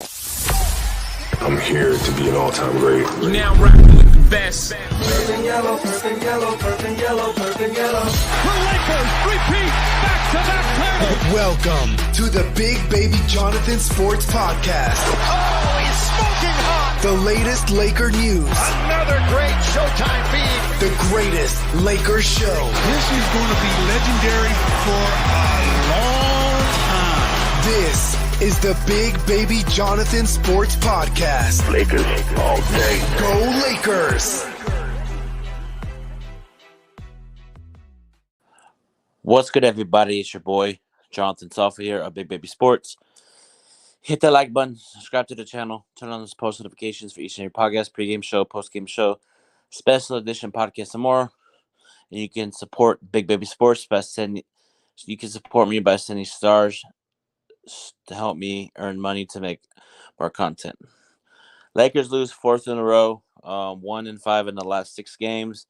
I'm here to be an all-time great. Now rocking with the best. Purple and yellow, purple and yellow, purple and yellow, purple and yellow. The Lakers repeat back-to-back titles. Welcome to the Big Baby Jonathan Sports Podcast. Oh, he's smoking hot. The latest Laker news. Another great Showtime feed. The greatest Lakers show. This is going to be legendary for a long time. This is the Big Baby Jonathan Sports Podcast. Lakers all day. Go Lakers! What's good, everybody? It's your boy, Jonathan Salfa here of Big Baby Sports. Hit that like button, subscribe to the channel, turn on those post notifications for each and every podcast, pregame show, postgame show, special edition podcast, and more. And you can support Big Baby Sports by sending. You can support me by sending stars to help me earn money to make more content. Lakers lose fourth in a row, 1-5 in the last 6 games.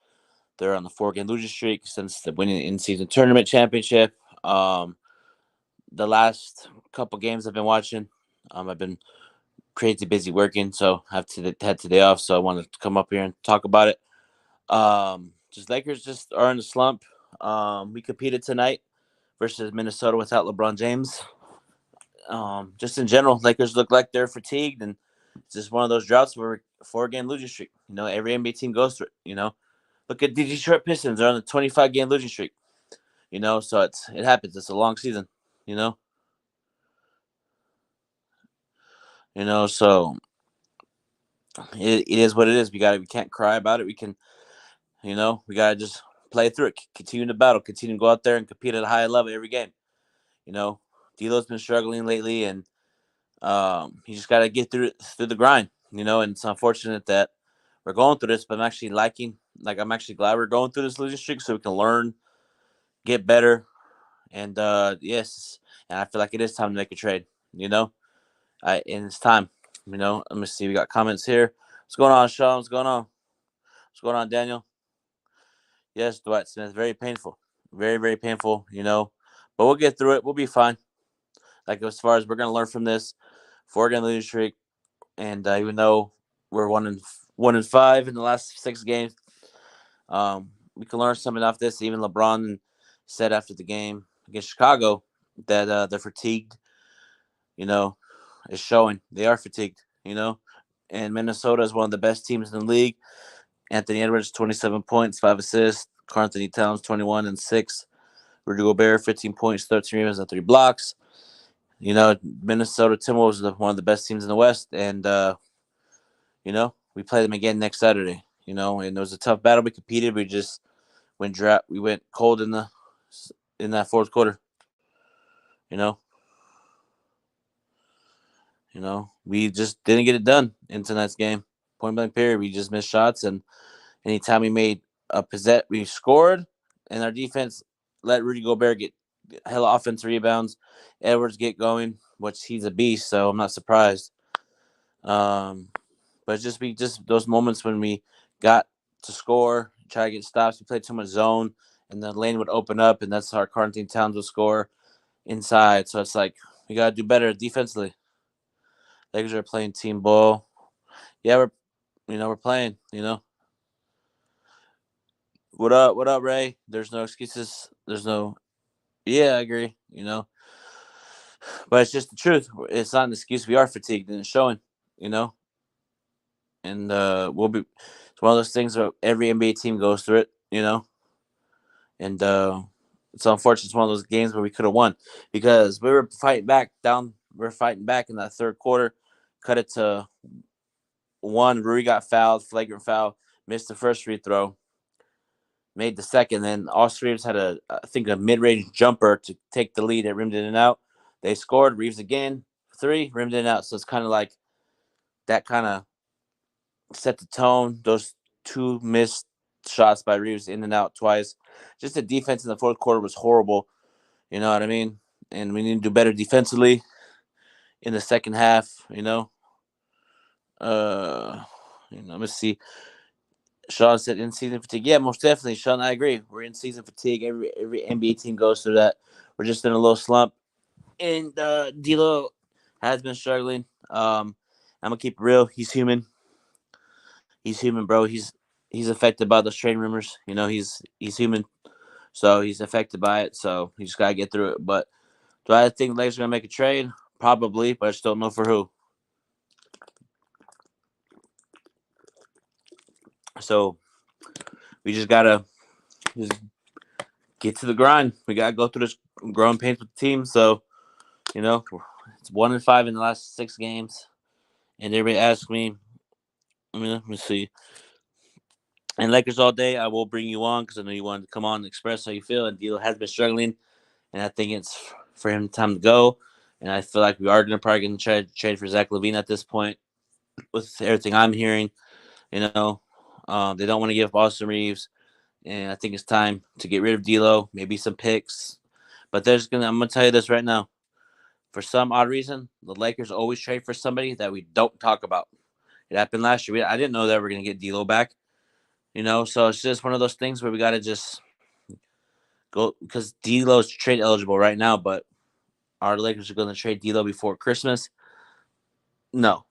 They're on the 4-game losing streak since the winning in-season tournament championship. The last couple games I've been watching, I've been crazy busy working, so I had today off, so I wanted to come up here and talk about it. Lakers just are in a slump. We competed tonight versus Minnesota without LeBron James. Just in general, Lakers look like they're fatigued, and it's just one of those droughts where 4-game losing streak. You know, every NBA team goes through it. You know, look at the Detroit Pistons; they're on a 25-game losing streak. You know, so it happens. It's a long season. You know, so it is what it is. We can't cry about it. We gotta just play through it, continue the battle, continue to go out there and compete at a high level every game. You know, D'Lo's been struggling lately, and you just got to get through the grind, you know. And it's unfortunate that we're going through this, but I'm actually glad we're going through this losing streak so we can learn, get better, and yes, and I feel like it is time to make a trade, you know. And it's time, you know. Let me see. We got comments here. What's going on, Sean? What's going on? What's going on, Daniel? Yes, Dwight Smith. Very painful. Very, very painful, you know. But we'll get through it. We'll be fine. Like, as far as we're going to learn from this 4-game losing streak, and even though we're 1-5 in the last 6 games, we can learn something off this. Even LeBron said after the game against Chicago that they're fatigued. You know, it's showing. They are fatigued, you know. And Minnesota is one of the best teams in the league. Anthony Edwards, 27 points, 5 assists. Karl-Anthony Towns, 21 and 6. Rudy Gobert, 15 points, 13 rebounds, and 3 blocks. You know, Minnesota Timberwolves are one of the best teams in the West. And, you know, we play them again next Saturday, you know. And it was a tough battle. We competed. We just we went cold in that fourth quarter, you know. You know, we just didn't get it done in tonight's game. Point blank period. We just missed shots, and anytime we made a possession, we scored, and our defense let Rudy Gobert get hella offensive rebounds. Edwards get going, which he's a beast, so I'm not surprised. But just those moments when we got to score, try to get stops. We played too much zone, and the lane would open up, and that's how Karl-Anthony Towns would score inside. So it's like we gotta do better defensively. Lakers are playing team ball. Yeah, we're playing, you know. What up, Ray? There's no excuses. Yeah, I agree, you know. But it's just the truth. It's not an excuse. We are fatigued, and it's showing, you know. And it's one of those things where every NBA team goes through it, you know. And it's unfortunate. It's one of those games where we could have won because we were fighting back down. We're fighting back in that third quarter. Cut it to 1. Rudy got fouled, flagrant foul, missed the first free throw, made the second. Then Austin Reeves had a mid-range jumper to take the lead. It rimmed in and out. They scored. Reeves again, 3, rimmed in and out. So it's kind of like that kind of set the tone. Those 2 missed shots by Reeves in and out twice. Just the defense in the fourth quarter was horrible. You know what I mean? And we need to do better defensively in the second half, you know. Let me see. Sean said in-season fatigue. Yeah, most definitely, Sean. I agree. We're in season fatigue. Every NBA team goes through that. We're just in a little slump. And D'Lo has been struggling. I'm gonna keep it real. He's human. He's human, bro. He's affected by those trade rumors. You know, he's human, so he's affected by it. So he just gotta get through it. But do I think the Lakers are gonna make a trade? Probably, but I just don't know for who. So we just gotta get to the grind. We gotta go through this growing pains with the team. So, you know, it's 1-5 in the last 6 games. And everybody asks me, let me see. And Lakers all day, I will bring you on because I know you wanted to come on and express how you feel. And D'Lo has been struggling, and I think it's for him time to go. And I feel like we are probably going to try to trade for Zach LaVine at this point with everything I'm hearing. You know, they don't want to give up Austin Reeves. And I think it's time to get rid of D'Lo, maybe some picks. But I'm going to tell you this right now. For some odd reason, the Lakers always trade for somebody that we don't talk about. It happened last year. I didn't know that we were going to get D'Lo back. You know, so it's just one of those things where we got to just go because D'Lo's trade eligible right now, but are the Lakers going to trade D'Lo before Christmas? No.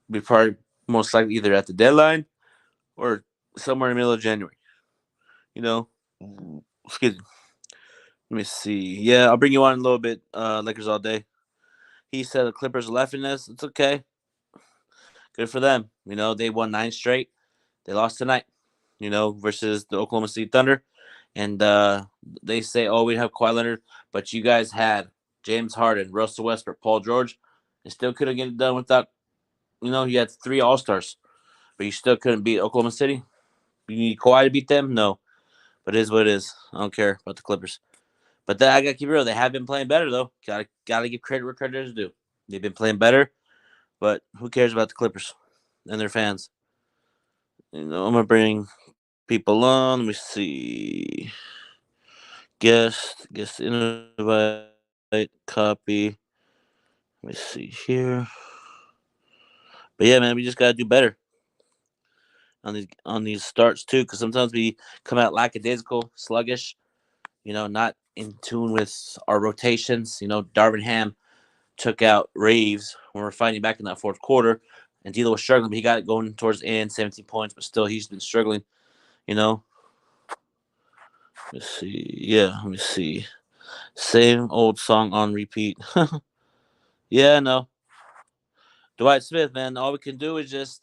We probably most likely either at the deadline or somewhere in the middle of January. You know, excuse me. Let me see. Yeah, I'll bring you on in a little bit, Lakers all day. He said the Clippers are laughing at us. It's okay. Good for them. You know, they won 9 straight. They lost tonight, you know, versus the Oklahoma City Thunder. And they say, oh, we have Kawhi Leonard, but you guys had James Harden, Russell Westbrook, Paul George, and still couldn't get it done without, you know, you had 3 All-Stars, but you still couldn't beat Oklahoma City. You need Kawhi to beat them? No. But it is what it is. I don't care about the Clippers. But I got to keep it real. They have been playing better, though. Got to give credit where credit is due. They've been playing better, but who cares about the Clippers and their fans? You know, I'm going to bring people on. Let me see. Guest invite, copy. Let me see here. But yeah, man, we just gotta do better on these starts too, because sometimes we come out lackadaisical, sluggish. You know, not in tune with our rotations. You know, Darvin Ham took out Reeves when we were fighting back in that fourth quarter, and D'Lo was struggling, but he got it going towards the end, 17 points, but still he's been struggling. You know. Let's see. Yeah, let me see. Same old song on repeat. Yeah, no. Dwight Smith, man, all we can do is just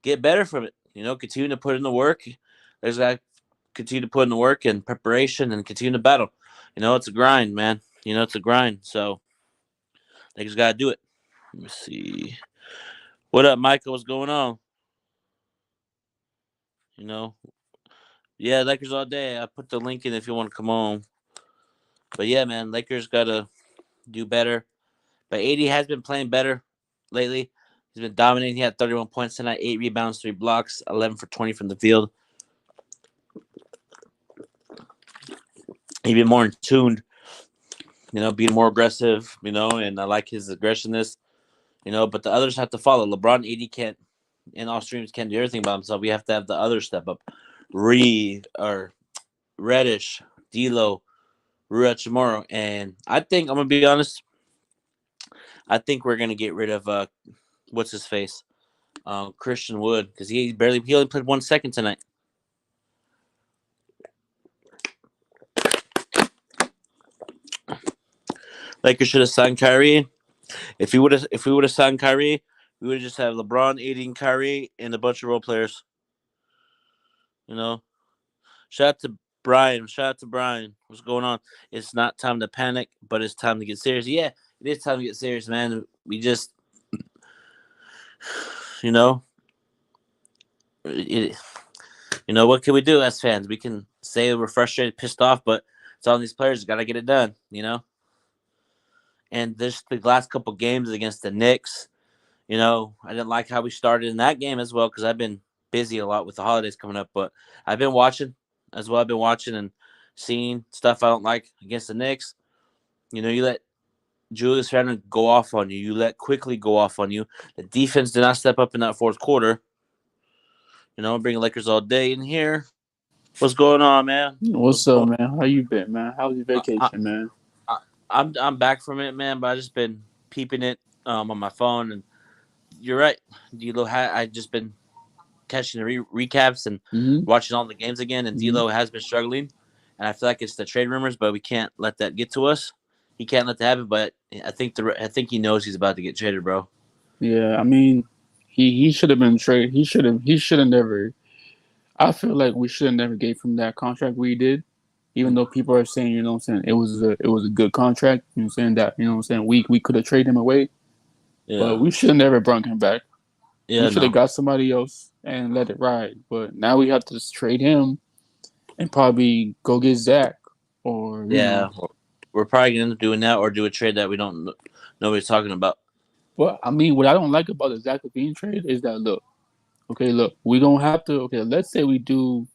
get better from it. You know, continue to put in the work. There's that continue to put in the work and preparation and continue to battle. You know, it's a grind, man. You know, it's a grind. So they just gotta do it. Let me see. What up, Michael? What's going on? You know. Yeah, Lakers all day. I put the link in if you want to come on. But yeah, man, Lakers gotta do better. But AD has been playing better lately. He's been dominating. He had 31 points tonight, 8 rebounds, 3 blocks, 11 for 20 from the field. He's been more in tune, you know, being more aggressive, you know, and I like his aggressiveness, you know, but the others have to follow. LeBron, AD can't, and all streams can't do everything by himself. We have to have the others step up. Reddish, D'Lo, Rui Hachimura, and I think, I'm going to be honest, I think we're going to get rid of what's his face, Christian Wood, because he only played 1 second tonight. Lakers should have signed Kyrie. If we would have signed Kyrie, we would have just had LeBron, AD, and Kyrie, and a bunch of role players. You know, shout out to Brian. What's going on? It's not time to panic, but it's time to get serious. Yeah, it is time to get serious, man. We just, you know, what can we do as fans? We can say we're frustrated, pissed off, but it's all these players got to get it done, you know. And this the last couple games against the Knicks, you know, I didn't like how we started in that game as well because I've been busy a lot with the holidays coming up. But I've been watching as well. I've been watching and seeing stuff I don't like against the Knicks. You know, you let Julius Randle go off on you. You let Quickly go off on you. The defense did not step up in that fourth quarter. You know, I'm bringing Lakers all day in here. What's going on, man? What's up, man? How you been, man? How was your vacation, man? I'm back from it, man, but I just been peeping it on my phone, and you're right. D'Lo I just been catching the recaps and Mm-hmm. watching all the games again, and D'Lo has been struggling. And I feel like it's the trade rumors, but we can't let that get to us. He can't let that happen. But I think he knows he's about to get traded, bro. Yeah, I mean, he should have been traded. He should have never. I feel like we should have never gave him that contract we did, even though people are saying, you know what I'm saying, it was a good contract. You know what I'm saying, that, you know what I'm saying, we could have traded him away, but we should have never brought him back. Yeah, we should have got somebody else and let it ride. But now we have to just trade him and probably go get Zach or you know. We're probably gonna end up doing that or do a trade that nobody's talking about. Well, I mean, what I don't like about the Zach LaVine trade is that look, we don't have to. Okay, let's say we do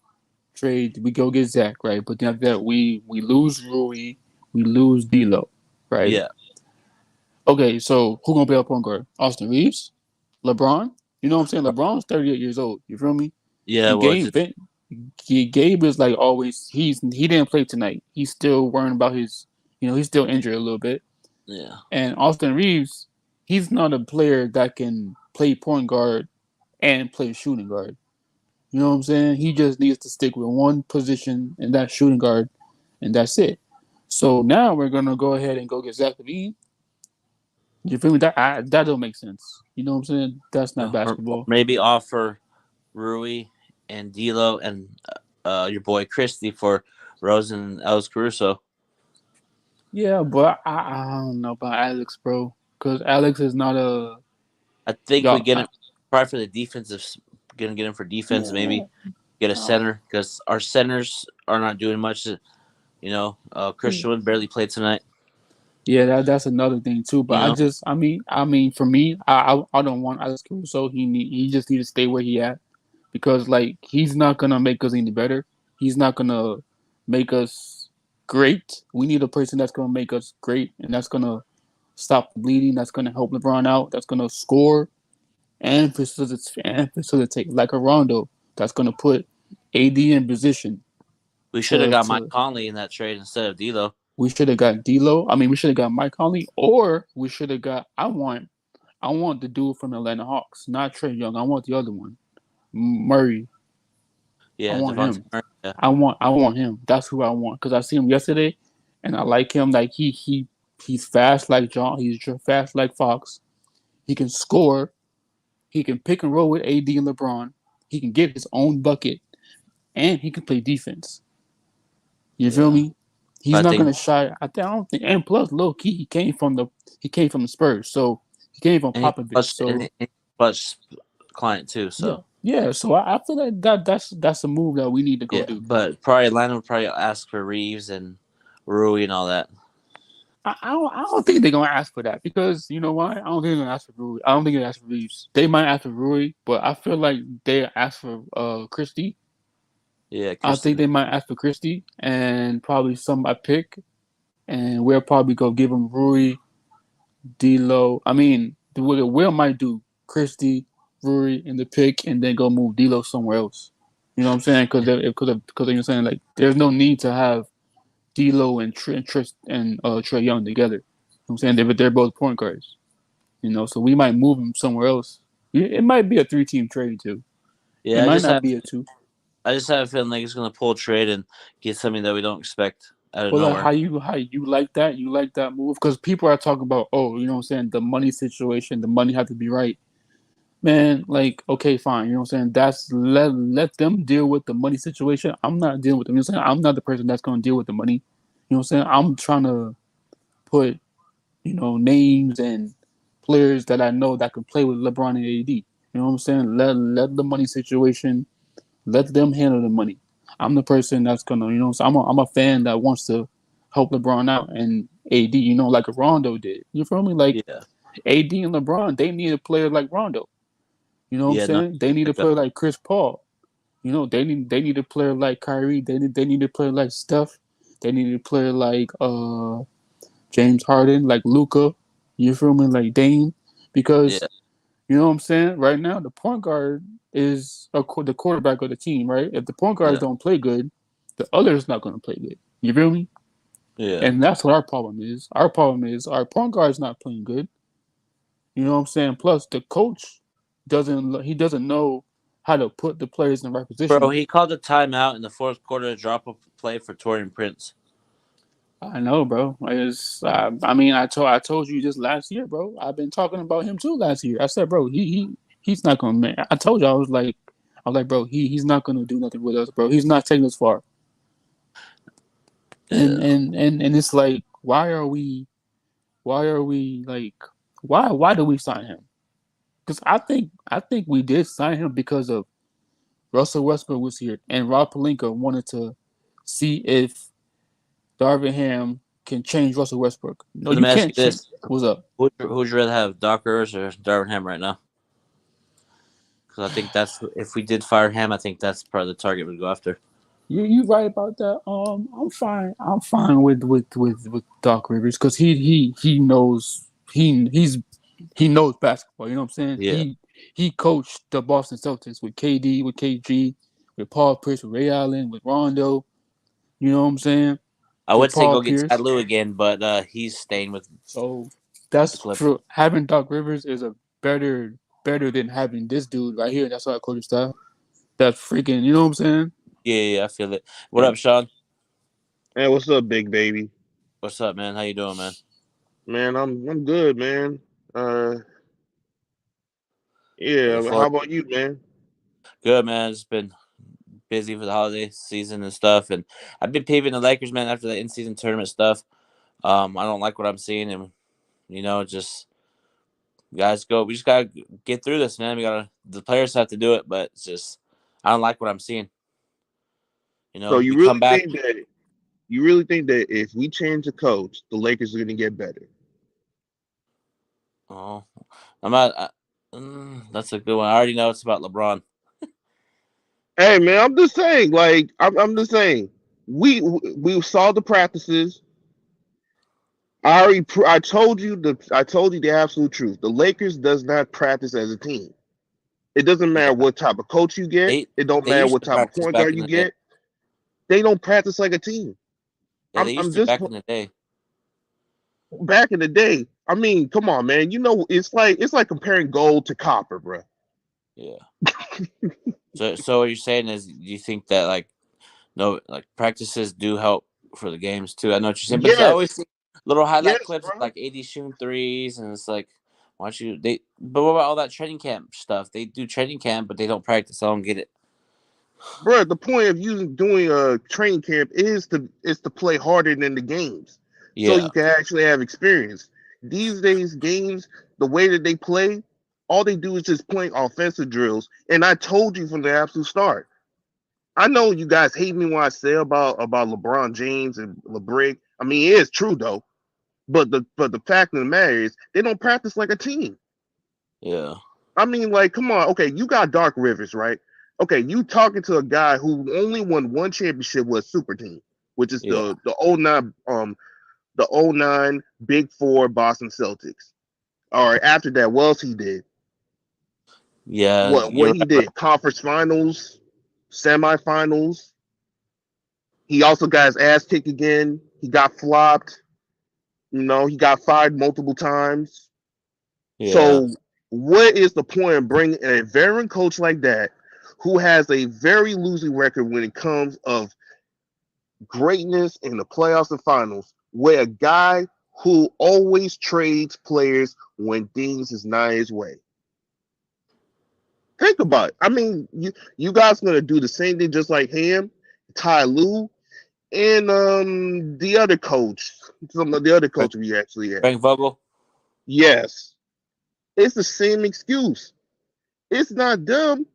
trade, we go get Zach, right? But then after that, we lose Rui, we lose D'Lo, right? Yeah. Okay, so who gonna be our point guard? Austin Reeves, LeBron. You know what I'm saying? LeBron's 38 years old. You feel me? Yeah. Gabe is like always. He didn't play tonight. He's still worrying about his. You know, he's still injured a little bit. Yeah. And Austin Reeves, he's not a player that can play point guard and play shooting guard. You know what I'm saying? He just needs to stick with one position, and that's shooting guard, and that's it. So now we're gonna go ahead and go get Zach LaVine. You feel me? That don't make sense. You know what I'm saying? That's not basketball. Or maybe offer Rui and D'Lo and your boy Christie for Rosen and Alex Caruso. Yeah, but I don't know about Alex, bro, because Alex is not a. I think we get him probably for the defensive. Gonna get him for defense, maybe get a center because our centers are not doing much. You know, Christian Wood barely played tonight. Yeah, that's another thing too. But I mean, for me, I don't want Alex Caruso. He just need to stay where he at because like he's not gonna make us any better. He's not gonna make us great. We need a person that's gonna make us great, and that's gonna stop the bleeding. That's gonna help LeBron out. That's gonna score and facilitate like a Rondo. That's gonna put AD in position. We should have got Mike Conley in that trade instead of D'Lo. We should have got D'Lo. I mean, we should have got Mike Conley, or we should have got. I want the dude from Atlanta Hawks, not Trae Young. I want the other one, Murray. Yeah, I want him. Murray, yeah. I want him. That's who I want because I see him yesterday, and I like him. Like he's fast like John. He's fast like Fox. He can score. He can pick and roll with AD and LeBron. He can get his own bucket, and he can play defense. You feel me? He's not going to shy. I don't think. And plus, low key, he came from the Spurs, so he came from Popovich. Plus client too. So yeah. So I feel like that's a move that we need to go do. But probably Atlanta would probably ask for Reeves and Rui and all that. I don't think they're gonna ask for that because you know why? I don't think they're gonna ask for Rui. I don't think they ask for Reeves. They might ask for Rui, but I feel like they ask for Christie. Yeah, I think they might ask for Christie and probably somebody pick, and we'll probably go give them Rui, D'Lo. I mean, what Will might do Christie, Rui in the pick, and then go move D'Lo somewhere else. You know what I'm saying? Because you're saying like there's no need to have D'Lo and Trae Young together. You know what I'm saying? They're both point guards. You know, so we might move them somewhere else. It might be a 3-team trade too. Yeah, it might not be a 2. I just have a feeling like he's gonna pull a trade and get something that we don't expect out of nowhere. Like how you like that? You like that move? Because people are talking about, you know what I'm saying, the money situation, the money have to be right. Man, like, okay, fine. You know what I'm saying? That's let them deal with the money situation. I'm not dealing with them. You know what I'm saying? I'm not the person that's gonna deal with the money. You know what I'm saying? I'm trying to put, names and players that I know that can play with LeBron and AD. You know what I'm saying? Let the money situation. Let them handle the money. I'm the person that's gonna, I'm a fan that wants to help LeBron out and AD, like Rondo did. You feel me? Like AD and LeBron, they need a player like Rondo. You know what I'm saying? They need a player like Chris Paul. They need a player like Kyrie. They need a player like Steph. They need a player like James Harden, like Luka. You feel me? Like Dame, because you know what I'm saying. Right now, the point guard is the quarterback of the team, right? If the point guards don't play good, the other's not going to play good. You feel me? Yeah. And that's what our problem is. Our problem is our point guard's not playing good. You know what I'm saying? Plus, the coach doesn't know how to put the players in the right position. Bro, he called a timeout in the fourth quarter to drop a play for Torian Prince. I know, bro. I mean, I told you just last year, bro. I've been talking about him too last year. I said, bro, he's not gonna. Man, I told you I was like, bro, he's not gonna do nothing with us, bro. He's not taking us far. And it's like, why are we like, why do we sign him? Because I think we did sign him because of Russell Westbrook was here, and Rob Pelinka wanted to see if Darvin Ham can change Russell Westbrook. No, Let you me ask can't. you this. What's up? Who'd you rather have, Doc Rivers or Darvin Ham right now? Because I think that's, if we did fire Ham, I think that's part of the target we'd go after. You right about that. I'm fine. I'm fine with Doc Rivers because he knows he knows basketball. You know what I'm saying? Yeah. He coached the Boston Celtics with KD, with KG, with Paul Pierce, with Ray Allen, with Rondo. You know what I'm saying? I would say go Pierce. get Ty Lue again, but he's staying with. So that's true. Having Doc Rivers is a better than having this dude right here. That's our coaching staff. That's freaking. You know what I'm saying? Yeah, I feel it. What up, Sean? Hey, what's up, big baby? What's up, man? How you doing, man? Man, I'm good, man. Yeah. How about you, man? Good, man. Just been busy for the holiday season and stuff, and I've been peeving the Lakers, man, after the in-season tournament stuff. I don't like what I'm seeing, and just guys go. We just gotta get through this, man. The players have to do it, but it's just I don't like what I'm seeing. So you really think that if we change the coach, the Lakers are gonna get better? Oh, I'm not. That's a good one. I already know it's about LeBron. Hey, man, I'm just saying. Like, I'm just saying. We saw the practices. I told you the absolute truth. The Lakers does not practice as a team. It doesn't matter what type of coach you get. It don't matter what type of point guard you get. They don't practice like a team. Yeah, they used to back in the day. Back in the day, I mean, come on, man. It's like comparing gold to copper, bro. Yeah. So what you're saying is, you think that practices do help for the games too? I know what you're saying, but I always see little highlight clips of, like, AD shooting threes, and it's like, why don't you? But what about all that training camp stuff? They do training camp, but they don't practice. I don't get it. Bro, the point of doing a training camp is to play harder than the games, so you can actually have experience. These days, games, the way that they play, all they do is just playing offensive drills. And I told you from the absolute start. I know you guys hate me when I say about LeBron James and LeBron. I mean, it is true though. But the fact of the matter is, they don't practice like a team. Yeah. I mean, like, come on. Okay, you got Doc Rivers, right? Okay, you talking to a guy who only won one championship with a super team, which is the 09 Big Four Boston Celtics. All right, after that, what else he did? Yeah. What he did? Conference finals, semifinals. He also got his ass kicked again. He got flopped. He got fired multiple times. Yeah. So what is the point of bringing a veteran coach like that, who has a very losing record when it comes of greatness in the playoffs and finals, with a guy who always trades players when things is not his way? Think about it. I mean, you guys gonna do the same thing just like him, Ty Lue, and the other coach, some of the other coach we actually had. Frank Vogel? Yes. It's the same excuse. It's not dumb.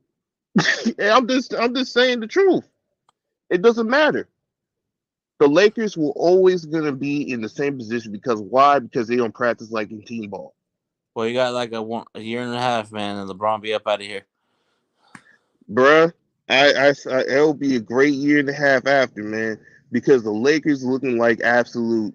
I'm just saying the truth. It doesn't matter. The Lakers will always gonna be in the same position because why? Because they don't practice like in team ball. Well, you got like a year and a half, man, and LeBron be up out of here. Bruh, it'll be a great year and a half after, man, because the Lakers looking like absolute,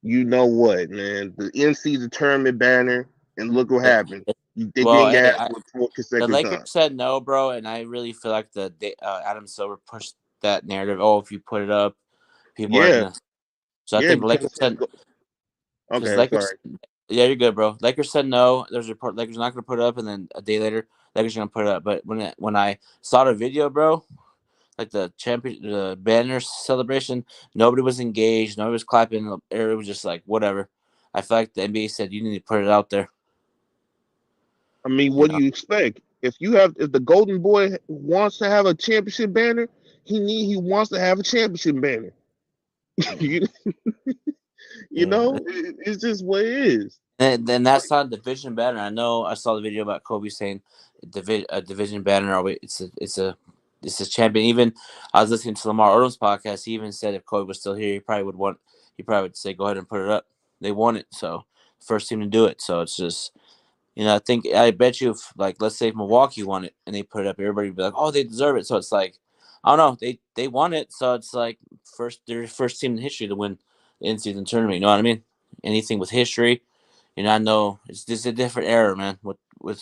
you know what, man, the in-season tournament banner, and look what happened. They didn't get for consecutive the Lakers times. said no, bro, and I really feel like Adam Silver pushed that narrative. Oh, if you put it up, people are gonna. So I think Lakers said. Okay, Lakers, sorry. Yeah, you're good, bro. Lakers said no. There's a report. Lakers not going to put it up, and then a day later, Lakers going to put it up. But when I saw the video, bro, like the banner celebration, nobody was engaged. Nobody was clapping. It was just like whatever. I feel like the NBA said you need to put it out there. I mean, what do you expect? If the Golden Boy wants to have a championship banner, he wants to have a championship banner. You know, it's just what it is. And then that's not a division banner. I know I saw the video about Kobe saying a division banner. It's a champion. Even I was listening to Lamar Odom's podcast. He even said if Kobe was still here, he probably would say go ahead and put it up. They won it, so first team to do it. So it's just, I bet you if, like, let's say if Milwaukee won it and they put it up, everybody would be like, oh, they deserve it. So it's like, I don't know, they won it, so it's like they're the first team in history to win the in-season tournament. You know what I mean? Anything with history, I know it's just a different era, man. With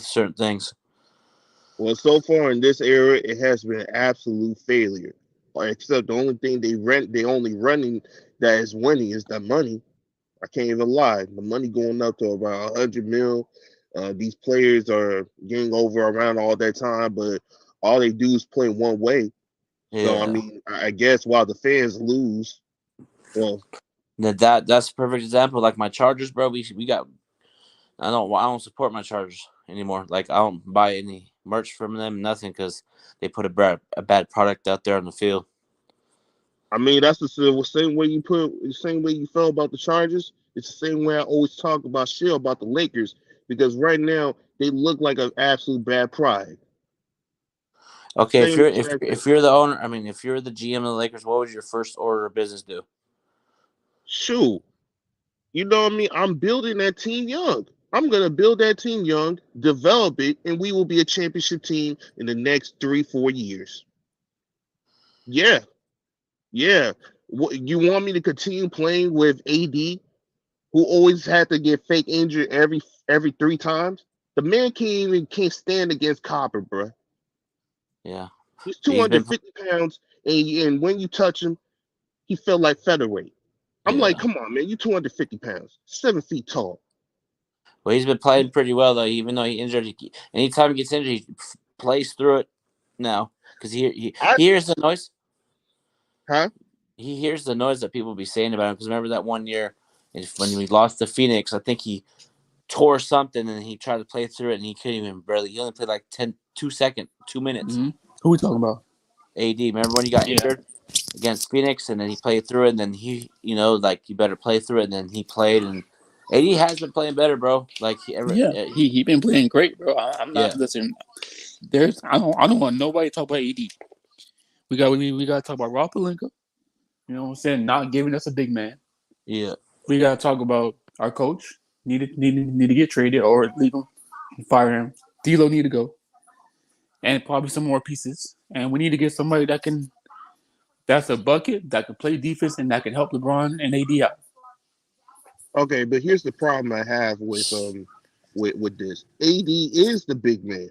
certain things. Well, so far in this era, it has been an absolute failure. Except the only thing they only running that is winning is the money. I can't even lie. The money going up to about 100 mil. These players are getting over around all that time, but all they do is play one way. Yeah. So I mean, I guess while the fans lose, well, that's a perfect example. Like my Chargers, bro. We got. I don't support my Chargers anymore. Like I don't buy any merch from them, nothing, because they put a bad product out there on the field. I mean, that's the same way you felt about the Chargers. It's the same way I always talk about about the Lakers, because right now they look like an absolute bad pride. Okay, if you're the owner, I mean, if you're the GM of the Lakers, what would your first order of business do? Shoot, you know what I mean? I'm building that team young. I'm going to build that team young, develop it, and we will be a championship team in the next 3-4 years. Yeah. You want me to continue playing with AD, who always had to get fake injured every 3 times? The man can't stand against copper, bro. Yeah. He's 250 pounds, and when you touch him, he felt like featherweight. I'm like, come on, man, you 250 pounds, 7 feet tall. Well, he's been playing pretty well, though, even though he injured. Anytime he gets injured, he plays through it now because he hears the noise. Huh? He hears the noise that people be saying about him. Because remember that one year when we lost to Phoenix, I think he tore something and he tried to play through it and he couldn't even barely. He only played like 2 minutes. Mm-hmm. Who are we talking about? AD. Remember when he got injured against Phoenix and then he played through it and then he, like you better play through it and then he played and AD has been playing better, bro. Like he been playing great, bro. I'm not listening. I don't want nobody to talk about AD. We got to talk about Rob Pelinka. You know what I'm saying? Not giving us a big man. Yeah. We got to talk about our coach. Need to get traded or leave him, fire him. D'Lo need to go, and probably some more pieces. And we need to get somebody that's a bucket, that can play defense, and that can help LeBron and AD out. Okay, but here's the problem I have with this. AD is the big man.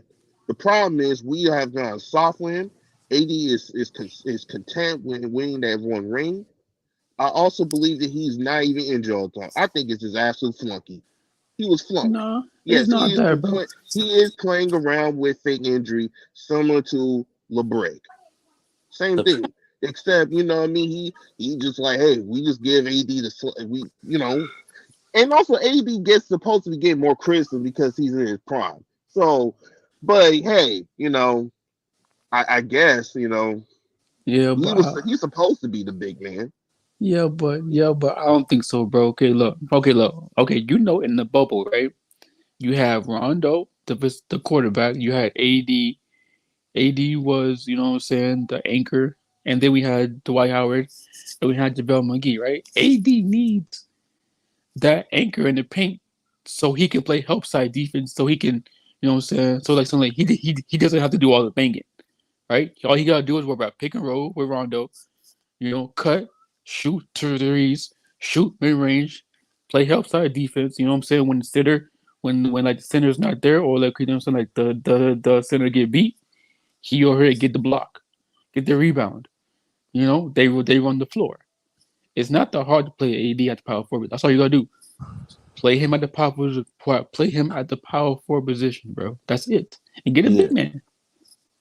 The problem is we have gone soft with him. AD is content with winning that one ring. I also believe that he's not even injured all the time. I think it's his absolute flunky. He was flunked. No, yes, not there, bro. He is playing around with fake injury, similar to LeBron. Same thing. Except, you know what I mean? He just like, hey, we just give AD and also AD supposed to be getting more criticism because he's in his prime. So, but hey, I guess, yeah, but he's supposed to be the big man. Yeah, but I don't think so, bro. Okay, look. In the bubble, right? You have Rondo, the quarterback. You had AD. AD was, the anchor. And then we had Dwight Howard. And we had JaVale McGee, right? AD needs that anchor in the paint so he can play help side defense, so he can, So he doesn't have to do all the banging, right? All he got to do is work about pick and roll with Rondo, cut, shoot 2 threes, shoot mid range, play help side defense. You know what I'm saying? When the center's not there, or like the center get beat, he or her get the block, get the rebound. They run the floor. It's not that hard to play AD at the power forward. That's all you gotta do. Play him at the power forward position, bro. That's it. And get a Yeah. big man.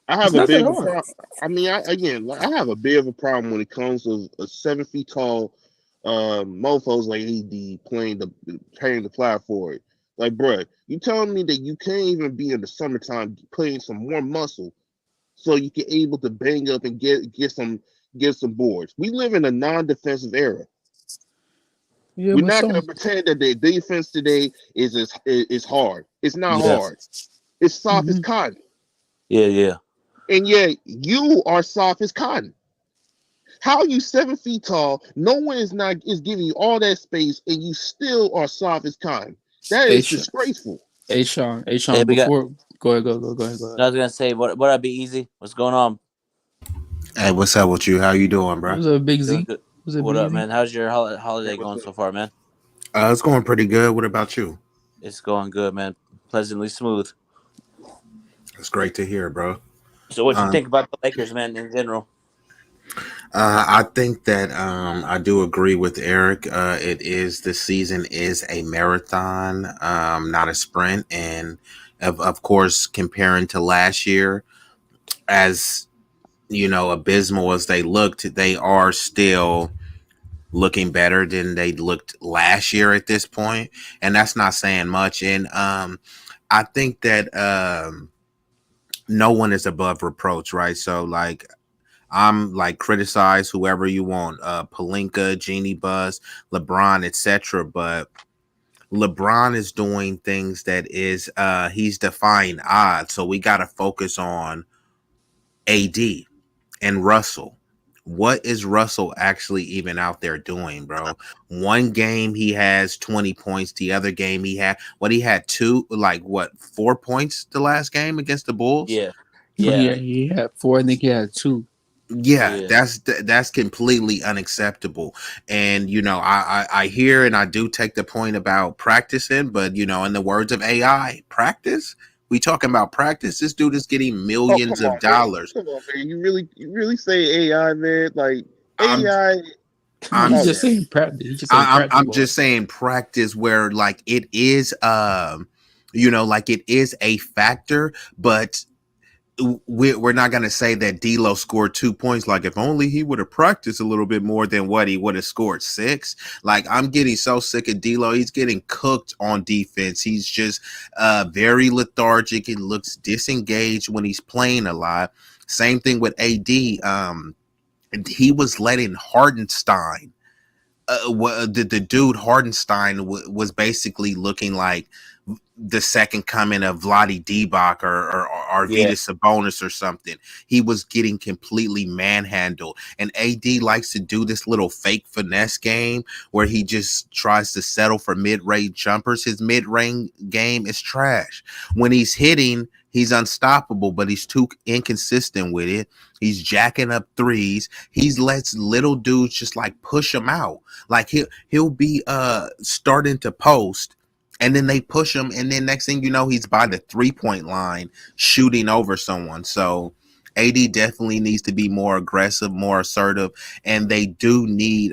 I have It's a not big that hard. problem. I mean, I have a bit of a problem when it comes to a 7 feet tall mofos like AD playing the flat forward. Like, bruh, you telling me that you can't even be in the summertime playing some more muscle so you can able to bang up and get some boards. We live in a non-defensive era. Yeah, We're but not so going to pretend that the defense today is hard. It's not Yeah. hard. It's soft as Mhm. cotton. Yeah. And yet you are soft as cotton. How are you 7 feet tall? No one is giving you all that space, and you still are soft as cotton. That Hey, is Sean. disgraceful. Hey, Sean. Hey, we got. Before go ahead. I was gonna say, what I be easy? What's going on? Hey, what's up with you? How you doing, bro? What's up, Big Doing Z? good. What's up, What Big up, Z? man? How's your holiday going so far, man? It's going pretty good. What about you? It's going good, man. Pleasantly smooth. It's great to hear, bro. So, what you think about the Lakers, man, in general? I think that I do agree with Eric. The season is a marathon, not a sprint, and of course, comparing to last year, as you know, abysmal as they looked, they are still looking better than they looked last year at this point, and that's not saying much. And I think that no one is above reproach, right? So, like, I'm like, criticize whoever you want, Pelinka, Jeannie Buzz, LeBron, etc. But LeBron is doing things that is he's defying odds. So we got to focus on AD and Russell. What is Russell actually even out there doing, bro? One game he has 20 points. The other game he had 4 points the last game against the Bulls? Yeah. He had 4. I think he had 2. Yeah, Yeah. that's completely unacceptable. And you know, I hear and I do take the point about practicing, but you know, in the words of AI, practice. We talking about practice. This dude is getting millions come of on, dollars. Man. Come on, man. You really say AI, man? Like I'm- AI. I'm He's just saying practice. He's just saying practice. I'm just saying practice where like it is, you know, like it is a factor, but we're not going to say that D'Lo scored 2 points. Like, if only he would have practiced a little bit more than what he would have scored 6. Like, I'm getting so sick of D'Lo. He's getting cooked on defense. He's just very lethargic. He looks disengaged when he's playing a lot. Same thing with AD. He was letting Hardenstein. The dude Hardenstein was basically looking like the second coming of Vlade Divac or Arvydas Sabonis or something. He was getting completely manhandled. And AD likes to do this little fake finesse game where he just tries to settle for mid-range jumpers. His mid-range game is trash. When he's hitting, he's unstoppable, but he's too inconsistent with it. He's jacking up threes. He lets little dudes just like push him out. Like he'll be starting to post, and then they push him, and then next thing you know, he's by the 3-point line shooting over someone. So AD definitely needs to be more aggressive, more assertive, and they do need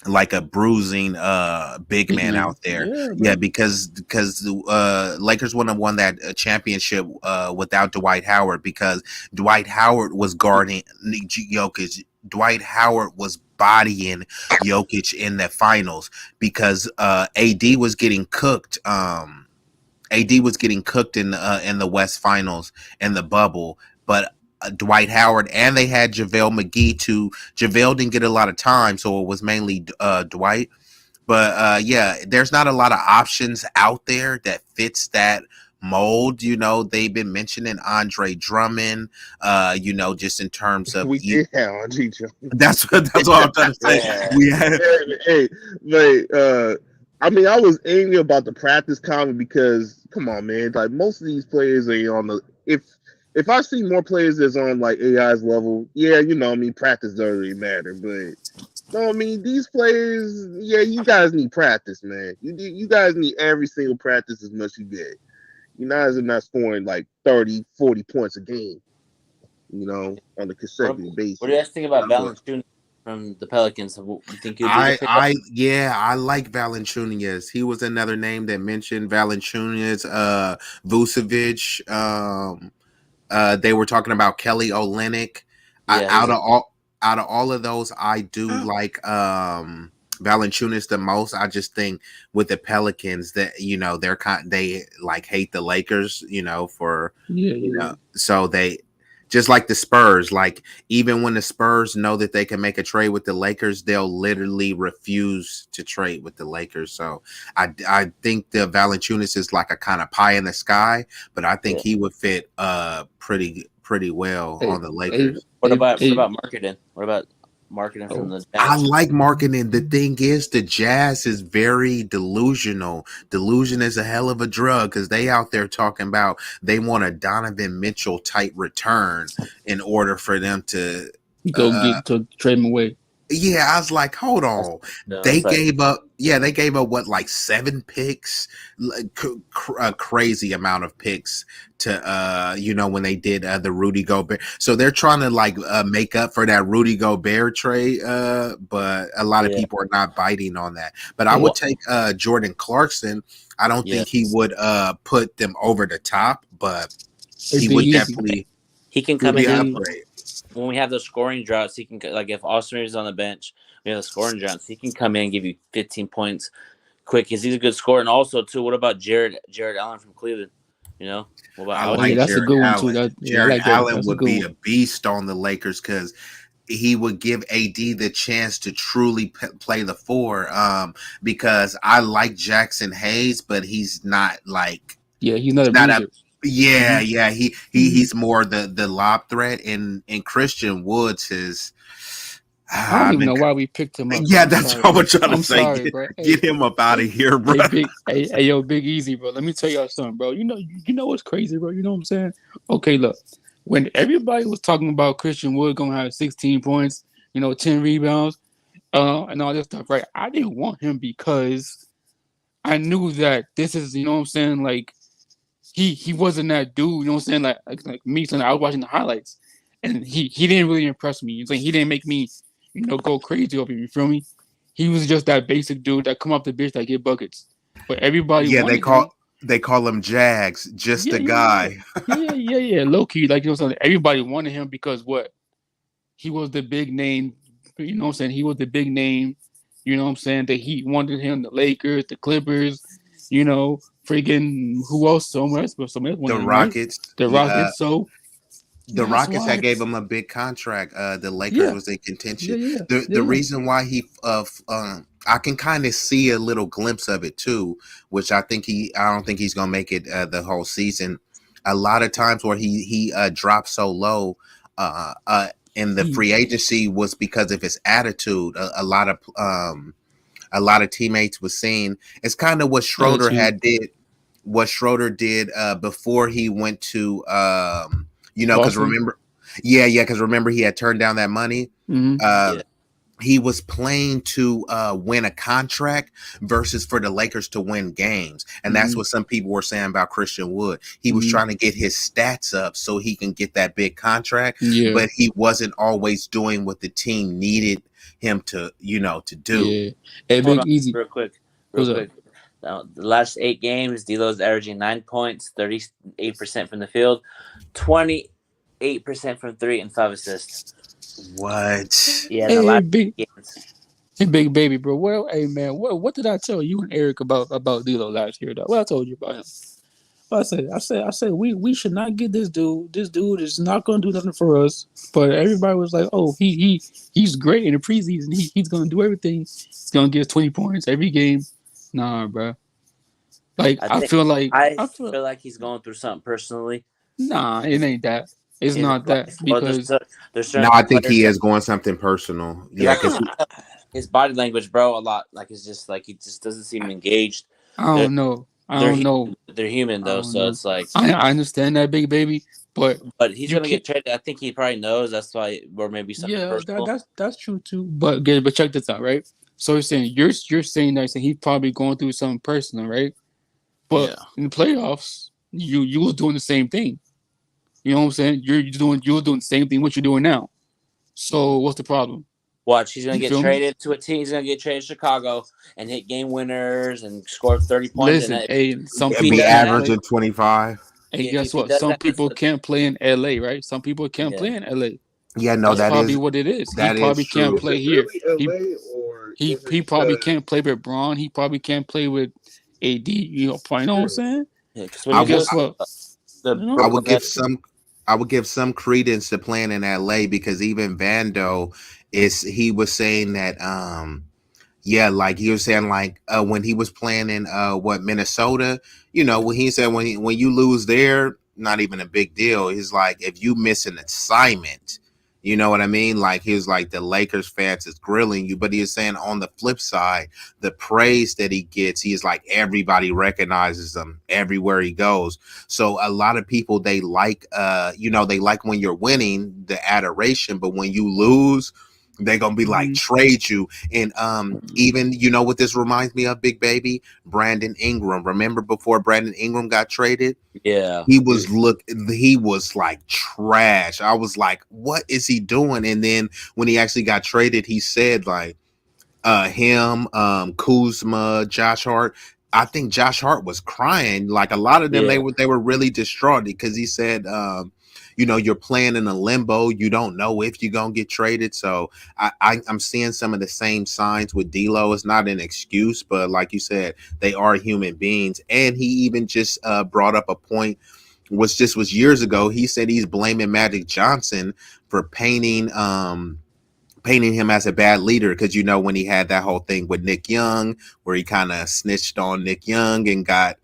like a bruising big man out there. Yeah, because the Lakers wouldn't have won that championship without Dwight Howard, because Dwight Howard was guarding Jokic. Dwight Howard was bodying Jokic in the finals because AD was getting cooked. AD was getting cooked in the West Finals in the bubble, but Dwight Howard, and they had JaVale McGee too. JaVale didn't get a lot of time, so it was mainly Dwight. But yeah, there's not a lot of options out there that fits that mold. You know, they've been mentioning Andre Drummond, you know, just in terms of did have Andre Drummond. That's what I'm trying to say. We had I mean, I was angry about the practice comment because, come on, man, like most of these players are on the if I see more players that's on like AI's level, yeah, you know, I mean, practice doesn't really matter. But no, I mean, these players, yeah, you guys need practice, man. You guys need every single practice as much as you get. You guys are not scoring like 30, 40 points a game, you know, on a consecutive basis. What do you guys think about Valanciunas? from the Pelicans. You think he'll be the pickup? I like Valanciunas. He was another name that mentioned Valanciunas, Vucevic. They were talking about Kelly Olynyk. Out of all of those, I do like Valanciunas the most. I just think with the Pelicans that they like hate the Lakers, so they just like the Spurs. Like even when the Spurs know that they can make a trade with the Lakers, they'll literally refuse to trade with the Lakers. So I think the Valanciunas is like a kind of pie in the sky, but I think he would fit pretty well on the Lakers. What about marketing? What about marketing from the Jazz? I like marketing. The thing is, the Jazz is very delusional. Delusion is a hell of a drug because they out there talking about they want a Donovan Mitchell type return in order for them to to trade him away. Yeah, I was like, hold on. They gave up what, like 7 picks, a crazy amount of picks to when they did the Rudy Gobert. So they're trying to like make up for that Rudy Gobert trade, but a lot of people are not biting on that. But I would take Jordan Clarkson. I don't think he would put them over the top, but he would definitely. He can come in. When we have those scoring droughts, he can, like if Austin Reeves is on the bench, we have the scoring droughts, he can come in and give you 15 points quick because he's a good scorer. And also, too, what about Jared Allen from Cleveland? What about that's Jared a good Allen. one, too. Jared Allen would be a beast on the Lakers because he would give AD the chance to truly play the 4 because I like Jackson Hayes, but he's not like – he's not a he's more the lob threat, and Christian Woods is. I don't even know why we picked him up. Yeah, that's what I'm trying to say. Sorry, get him up out of here, bro. Hey, Big Easy, bro. Let me tell y'all something, bro. You know what's crazy, bro? You know what I'm saying? Okay, look. When everybody was talking about Christian Wood gonna have 16 points, 10 rebounds, and all this stuff, right? I didn't want him because I knew that this is, you know what I'm saying, like. He wasn't that dude, you know what I'm saying? Like me, so I was watching the highlights, and he didn't really impress me. It's like he didn't make me, go crazy over him. You feel me? He was just that basic dude that come off the bench that get buckets. But everybody, they call him Jags, just a guy. Yeah, low key, like everybody wanted him because what? He was the big name. You know what I'm saying? He was the big name. You know what I'm saying? The Heat wanted him, the Lakers, the Clippers. Freaking who else? Someone else. The Rockets. The Rockets. So the Rockets had gave him a big contract. The Lakers was in contention. The reason why he I can kind of see a little glimpse of it too, which I don't think he's gonna make it the whole season. A lot of times where he dropped so low in the free agency was because of his attitude. A lot of teammates was saying it's kind of what Schroeder did before he went to because remember he had turned down that money. He was playing to win a contract versus for the Lakers to win games. And that's what some people were saying about Christian Wood. He was trying to get his stats up so he can get that big contract, but he wasn't always doing what the team needed him to do. Yeah. Hey, Big Easy. Real quick. Now, the last 8 games, D'Lo's averaging 9 points, 38% from the field, 28% from 3, and 5 assists. What? Yeah, hey, the last big, games. Hey, Big Baby, bro. Well, hey, man, what did I tell you and Eric about D'Lo last year, though? What I told you about him? What I said we should not get this dude. This dude is not going to do nothing for us. But everybody was like, oh, he's great in the preseason. He's going to do everything. He's going to get 20 points every game. Nah, bro. Like I feel like he's going through something personally. Nah, it ain't that. It's not that because I think he is going something personal. Yeah, his body language, bro, a lot. Like it's just like he just doesn't seem engaged. I don't know. They're human though, so it's like I understand that, Big Baby, but he's gonna get traded. I think he probably knows that's why, or maybe something. Yeah, that's true too. But check this out, right? So you're saying that he's probably going through something personal, right? But in the playoffs, you was doing the same thing. You know what I'm saying? You're doing the same thing what you're doing now. So what's the problem? Watch, he's gonna You get feel me? traded to a team. He's gonna get traded to Chicago and hit game winners and score 30 points. Listen, And hey, some if And he people be does can't that, play. averaging 25. Hey, yeah, guess if he what? does Some that, people can't play in LA, right? Some people can't Yeah. play in LA. Yeah, no, That's that probably is what it is. He that is probably can't true. Is play it here. really He LA or he is it he probably because can't play with Braun. He probably can't play with AD. You know what I'm saying? yeah, because when I he But will goes guess what? the You know? I Brooklyn would give Nets, some I would give some credence to playing in LA because even Vando he was saying that yeah, like he was saying like when he was playing in Minnesota, when he said when you lose there, not even a big deal. He's like if you miss an assignment, you know what I mean? Like he was like the Lakers fans is grilling you, but he was saying on the flip side, the praise that he gets, he is like everybody recognizes him everywhere he goes. So a lot of people they like they like when you're winning the adoration, but when you lose, they're gonna be like trade you. And even what this reminds me of, Big Baby, Brandon Ingram. Remember before Brandon Ingram got traded? yeah, He was like trash. I was like, what is he doing? And then when he actually got traded, he said like him, Kuzma, Josh Hart. I think Josh Hart was crying. Like a lot of them, yeah. they were really distraught because he said, you're playing in a limbo. You don't know if you're gonna get traded. So I'm seeing some of the same signs with D'Lo. It's not an excuse, but like you said, they are human beings. And he even just brought up a point, which just was years ago. He said he's blaming Magic Johnson for painting him as a bad leader because when he had that whole thing with Nick Young where he kind of snitched on Nick Young and got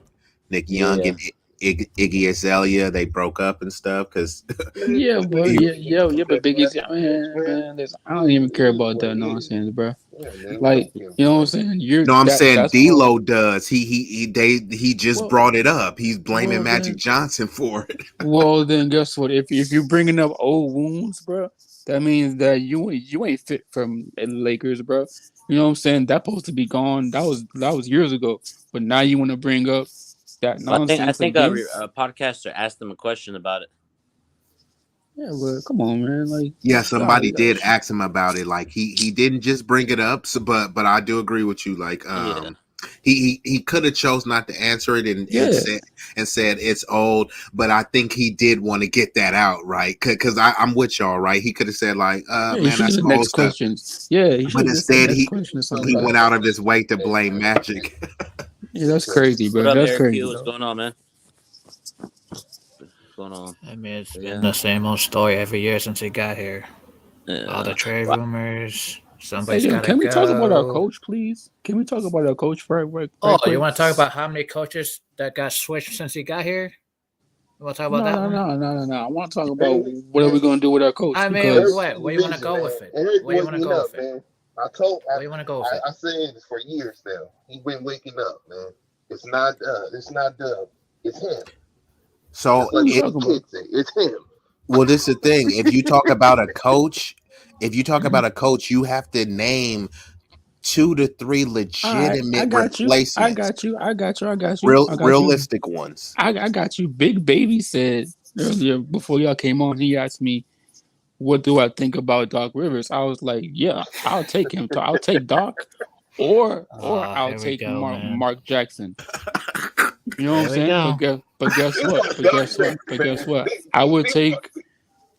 Nick Young and Iggy Azalea, they broke up and stuff because Yeah, but but Biggie's man, listen, I don't even care about that nonsense, bro. Like, you know what I'm saying? no, I'm saying That's D'Lo does. He just well, brought it up. He's blaming well, Magic then, Johnson for it. well, then guess what? If you're bringing up old wounds, bro, that means that you ain't fit from the Lakers, bro. You know what I'm saying? That's supposed to be gone. That was years ago. But now you want to bring up that I nonsense think again? a podcaster asked him a question about it. Yeah, but come on, man. Like, Yeah, somebody God, did ask him about it. Like he didn't just bring it up. So, but I do agree with you. Like Yeah. he could have chose not to answer it and said it's old. But I think he did want to get that out, right? Because I'm with y'all, right? He could have said like, man, that's the old next stuff. questions. Yeah, he But should have said instead next question or something. he Like went that. out of his way to blame Magic. Yeah, that's crazy, bro. What up, That's Eric crazy. Q? What's Bro. going on, man? What's going on? I mean, it's been the same old story every year since he got here. All the trade rumors. Somebody's got to go. Can we talk about our coach, please? Can we talk about our coach right quick? You want to talk about how many coaches that got switched since he got here? You want to talk about that one? No. I want to talk about what are we going to do with our coach. I mean, where you want to go with it? Where you want to go with it? Man. Where you want to go with it? I said this for years now. He been waking up, man. It's not Dub. It's him. So it's him. Well, this is the thing. If you talk about a coach, you have to name 2 to 3 legitimate replacements. I got you. Realistic ones. I got you. Big Baby said earlier before y'all came on, he asked me, what do I think about Doc Rivers? I was like, yeah, I'll take him. I'll take Doc or I'll take Mark Jackson. You know what I'm saying? But guess what? I would take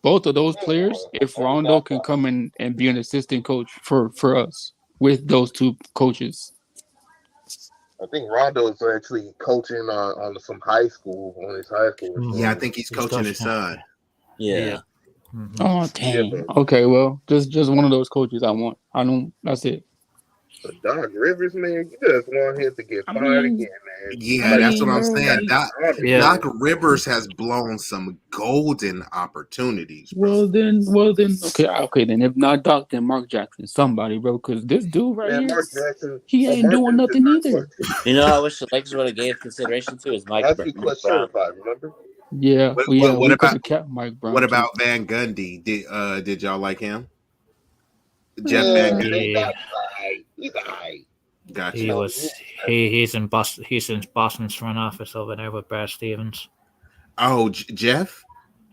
both of those players if Rondo can come in and be an assistant coach for us with those 2 coaches. I think Rondo is actually coaching on some high school, on his high school. Yeah, I think he's coaching his son. Yeah. Mm-hmm. Oh dang. Okay, well, just one of those coaches I want. That's it. But Doc Rivers, man, you just want him to get fired again, man. Yeah, that's what I'm saying. Doc Rivers has blown some golden opportunities. Bro. Well then, okay. Then if not Doc, then Mark Jackson, somebody, bro, because this dude here, Mark Jackson, he ain't doing nothing either. I wish the Lakers would have gave consideration to is Mike Brown. Certified, remember? Yeah, what about Mike Brown? What about Van Gundy? Did y'all like him? Jeff Van Gundy. He's alright. Gotcha. He's in Boston. He's in Boston's front office over there with Brad Stevens. Oh, Jeff.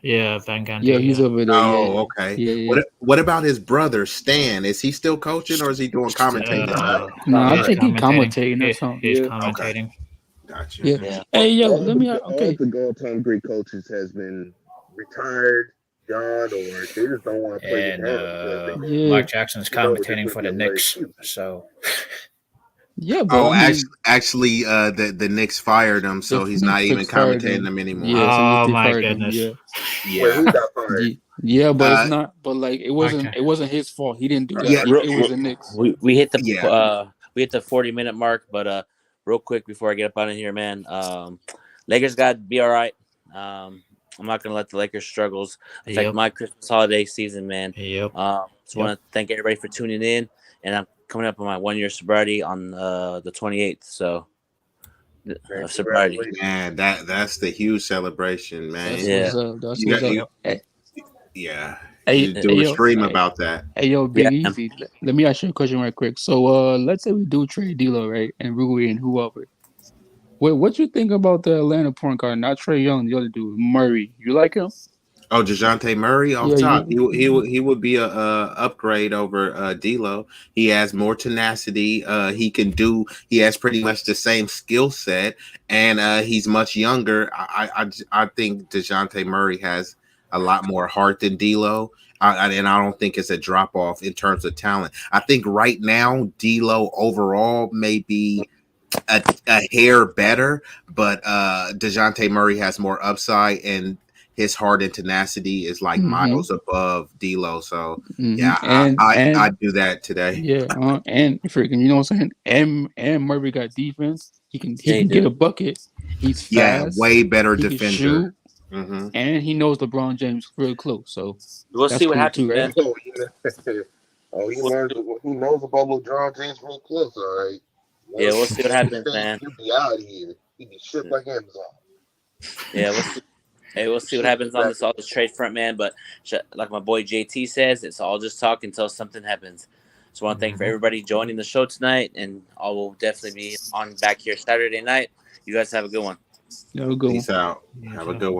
Yeah, Van Gundy. Yeah, he's over there. Oh, okay. Yeah. What about his brother Stan? Is he still coaching or is he doing commentating? No, I he's think he's commentating. commentating or something. He's Yeah. commentating. Gotcha. Yeah. Hey, yo, let me. All Okay. the all-time great coaches has been retired, gone, or they just don't want to play And the game. Yeah. Mark Jackson's You know, it's commentating just for the getting very Knicks. cute. So Yeah, but Oh, I mean, actually, the Knicks fired him, so the he's not even Knicks fired commentating him. them anymore. Yeah, Oh, they my fired him, goodness. Yeah. Wait, who got fired? Yeah, but Uh, it's not. But like, it wasn't. Okay. It wasn't his fault. He didn't do that. Yeah. It was the Knicks. We hit the Yeah. we hit the 40-minute mark, but real quick before I get up out of here, man. Lakers got to be all right. I'm not gonna let the Lakers struggles affect Yep. my Christmas holiday season, man. Yep. Just want to thank everybody for tuning in, and I'm coming up on my 1 year sobriety on the 28th. So of sobriety. Man, that's the huge celebration, man. That's Yeah. what's up. That's You what's got- up. Hey, Yeah. Hey, You do a yo, stream hey. about that. Hey, yo, Big Yeah. Easy. Let me ask you a question right quick. So, let's say we do trade D'Lo, right, and Rui and whoever. What you think about the Atlanta point guard? Not Trae Young, the other dude, Murray. You like him? Oh, DeJounte Murray off Yeah, top. He would be a upgrade over D'Lo. He has more tenacity. He has pretty much the same skill set, and he's much younger. I think DeJounte Murray has a lot more heart than D'Lo. And I don't think it's a drop off in terms of talent. I think right now D'Lo overall may be a hair better, but DeJounte Murray has more upside, and his heart and tenacity is like miles above D'Lo. So yeah, I do that today. Yeah, and freaking, you know what I'm saying? And Murray got defense. He can get a bucket. He's fast. Yeah, way better he defender. Can shoot, mm-hmm. And he knows LeBron James real close. So we'll see what cool happens, too, right? He knows about LeBron James real close. All right. Yeah, we'll see what happens, man. He'll be out of here. He'll be shipped like Amazon. Yeah, we'll see what happens on all this trade front, man. But like my boy JT says, it's all just talk until something happens. So I want to thank for everybody joining the show tonight, and I will definitely be on back here Saturday night. You guys have a good one. Have a good one. Peace out. Have a good one.